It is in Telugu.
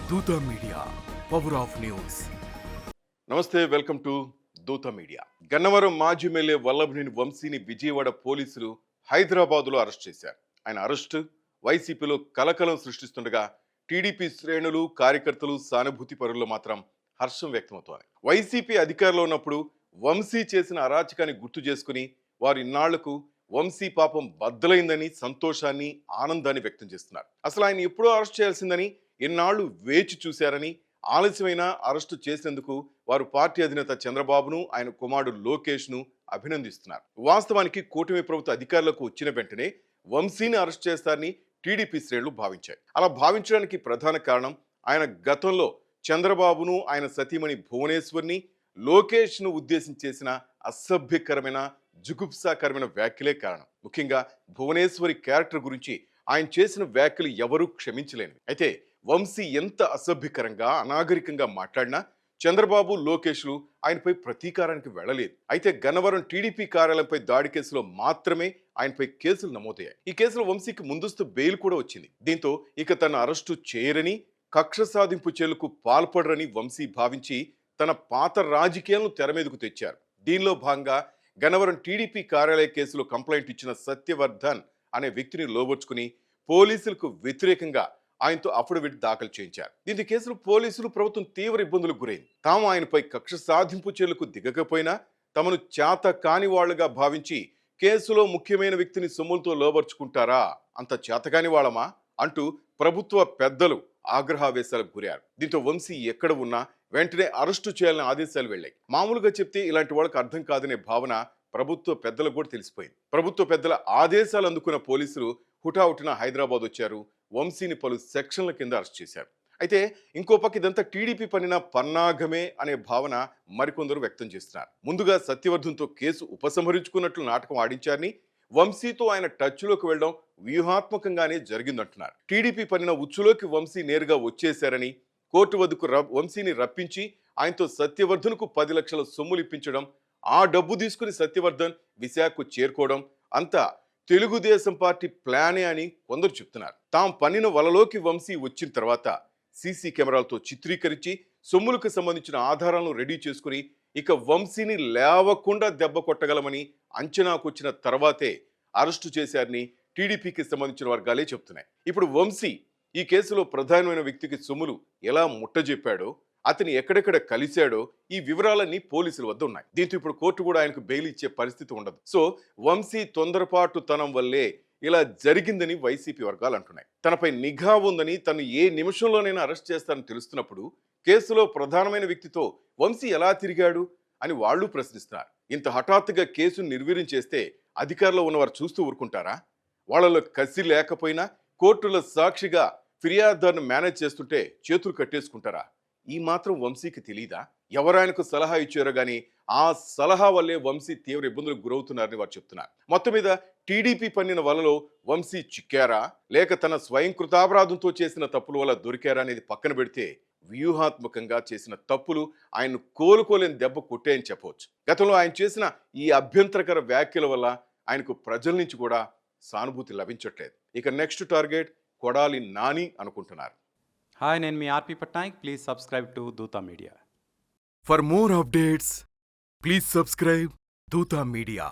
దూత మీడియా, పవర్ ఆఫ్ న్యూస్. నమస్తే, వెల్కమ్ టు దూత మీడియా. గన్నవరం మాజీ ఎమ్మెల్యే వల్లభనేని వంశీని విజయవాడ పోలీసులు హైదరాబాదులో అరెస్ట్ చేశారు. ఆయన అరెస్టు వైసీపీలో కలకలం సృష్టిస్తుండగా టీడీపీ శ్రేణులు, కార్యకర్తలు, సానుభూతి పరుల్లో మాత్రం హర్షం వ్యక్తమవుతోంది. వైసీపీ అధికారంలో ఉన్నప్పుడు వంశీ చేసిన అరాచకాన్ని గుర్తు చేసుకుని వారు ఇన్నాళ్లకు వంశీ పాపం బద్దలైందని సంతోషాన్ని, ఆనందాన్ని వ్యక్తం చేస్తున్నారు. అసలు ఆయన ఎప్పుడో అరెస్ట్ చేయాల్సిందని ఎన్నాళ్లు వేచి చూశారని, ఆలస్యమైన అరెస్టు చేసేందుకు వారు పార్టీ అధినేత చంద్రబాబును, ఆయన కుమారుడు లోకేష్ ను అభినందిస్తున్నారు. వాస్తవానికి కూటమి ప్రభుత్వ అధికారులకు వచ్చిన వెంటనే వంశీని అరెస్ట్ చేస్తారని టీడీపీ శ్రేణులు భావించాయి. అలా భావించడానికి ప్రధాన కారణం ఆయన గతంలో చంద్రబాబును, ఆయన సతీమణి భువనేశ్వర్ని, లోకేష్ ను ఉద్దేశించి చేసిన అసభ్యకరమైన, జుగుప్సాకరమైన వ్యాఖ్యలే కారణం. ముఖ్యంగా భువనేశ్వరి క్యారెక్టర్ గురించి ఆయన చేసిన వ్యాఖ్యలు ఎవరూ క్షమించలేనివి. అయితే వంశీ ఎంత అసభ్యకరంగా, అనాగరికంగా మాట్లాడినా చంద్రబాబు, లోకేష్లు ఆయనపై ప్రతీకారానికి వెళ్లలేదు. అయితే గన్నవరం టీడీపీ కార్యాలయంపై దాడి కేసులో మాత్రమే ఆయనపై కేసులు నమోదయ్యాయి. ఈ కేసులో వంశీకి ముందస్తు బెయిల్ కూడా వచ్చింది. దీంతో ఇక తన అరెస్టు చేయరని, కక్ష సాధింపు చర్యలకు పాల్పడరని వంశీ భావించి తన పాత రాజకీయాలను తెర మీదకు తెచ్చారు. దీనిలో భాగంగా గన్నవరం టీడీపీ కార్యాలయ కేసులో కంప్లైంట్ ఇచ్చిన సత్యవర్ధన్ అనే వ్యక్తిని లోబర్చుకుని పోలీసులకు వ్యతిరేకంగా ఆయనతో అఫిడవిట్ దాఖలు చేయించారు. దీని కేసులో పోలీసులు, ప్రభుత్వం తీవ్ర ఇబ్బందులకు గురైంది. తాము ఆయనపై కక్ష సాధింపు చర్యలకు దిగకపోయినా తమను చేత కాని వాళ్లుగా భావించి కేసులో ముఖ్యమైన వ్యక్తిని సొమ్ములతో లోబర్చుకుంటారా, అంత చేతకాని వాళ్ళమా అంటూ ప్రభుత్వ పెద్దలు ఆగ్రహావేశాలకు గురయ్యారు. దీంతో వంశీ ఎక్కడ ఉన్నా వెంటనే అరెస్టు చేయాలని ఆదేశాలు వెళ్ళాయి. మామూలుగా చెప్తే ఇలాంటి వాళ్ళకి అర్థం కాదనే భావన ప్రభుత్వ పెద్దలకు కూడా తెలిసిపోయింది. ప్రభుత్వ పెద్దల ఆదేశాలు అందుకున్న పోలీసులు హుటాహుటిన హైదరాబాద్ వచ్చారు. వంశీని పలు సెక్షన్ల కింద అరెస్ట్ చేశారు. అయితే ఇంకో పక్క ఇదంతా టీడీపీ పన్నిన పన్నాగమే అనే భావన మరికొందరు వ్యక్తం చేస్తున్నారు. ముందుగా సత్యవర్ధన్తో కేసు ఉపసంహరించుకున్నట్లు నాటకం ఆడించారని, వంశీతో ఆయన టచ్లోకి వెళ్లడం వ్యూహాత్మకంగానే జరిగిందంటున్నారు. టీడీపీ పన్నిన ఉచ్చులోకి వంశీ నేరుగా వచ్చేశారని, కోర్టు వద్దకు వంశీని రప్పించి ఆయనతో సత్యవర్ధన్కు 10 లక్షల సొమ్ములు ఇప్పించడం, ఆ డబ్బు తీసుకుని సత్యవర్ధన్ విశాఖకు చేరుకోవడం అంతా తెలుగుదేశం పార్టీ ప్లానే అని కొందరు చెప్తున్నారు. తాము పన్నిన వలలోకి వంశీ వచ్చిన తర్వాత సీసీ కెమెరాలతో చిత్రీకరించి సొమ్ములకు సంబంధించిన ఆధారాలను రెడీ చేసుకుని ఇక వంశీని లేవకుండా దెబ్బ కొట్టగలమని అంచనాకొచ్చిన తర్వాతే అరెస్టు చేశారని టీడీపీకి సంబంధించిన వర్గాలే చెప్తున్నాయి. ఇప్పుడు వంశీ ఈ కేసులో ప్రధానమైన వ్యక్తికి సొమ్ములు ఎలా ముట్టజెప్పాడో, అతని ఎక్కడెక్కడ కలిశాడో ఈ వివరాలన్నీ పోలీసుల వద్ద ఉన్నాయి. దీంతో ఇప్పుడు కోర్టు కూడా ఆయనకు బెయిల్ ఇచ్చే పరిస్థితి ఉండదు. సో వంశీ తొందరపాటు తనం వల్లే ఇలా జరిగిందని వైసీపీ వర్గాలు అంటున్నాయి. తనపై నిఘా ఉందని, తను ఏ నిమిషంలోనైనా అరెస్ట్ చేస్తారని తెలుస్తున్నప్పుడు కేసులో ప్రధానమైన వ్యక్తితో వంశీ ఎలా తిరిగాడు అని వాళ్ళు ప్రశ్నిస్తున్నారు. ఇంత హఠాత్తుగా కేసును నిర్వీర్యం చేస్తే అధికారంలో ఉన్నవారు చూస్తూ ఊరుకుంటారా? వాళ్ళలో కసి లేకపోయినా కోర్టుల సాక్షిగా ఫిర్యాదుదారును మేనేజ్ చేస్తుంటే చేతులు కట్టేసుకుంటారా? ఈ మాత్రం వంశీకి తెలీదా? ఎవరాయనకు సలహా ఇచ్చారో గానీ ఆ సలహా వల్లే వంశీ తీవ్ర ఇబ్బందులకు గురవుతున్నారని వారు చెప్తున్నారు. మొత్తం మీద టీడీపీ పన్నిన వలలో వంశీ చిక్కారా, లేక తన స్వయం కృతాపరాధంతో చేసిన తప్పుల వల్ల దొరికారా అనేది పక్కన పెడితే వ్యూహాత్మకంగా చేసిన తప్పులు ఆయన్ను కోలుకోలేని దెబ్బ కొట్టాయని చెప్పవచ్చు. గతంలో ఆయన చేసిన ఈ అభ్యంతరకర వ్యాఖ్యల వల్ల ఆయనకు ప్రజల నుంచి కూడా సానుభూతి లభించట్లేదు. ఇక నెక్స్ట్ టార్గెట్ కొడాలి నాని అనుకుంటున్నారు. హాయ్, నేను మీ ఆర్పి పట్నాయక్. ప్లీజ్ సబ్స్క్రైబ్ టు దూత media. For more updates please subscribe దూత మీడియా.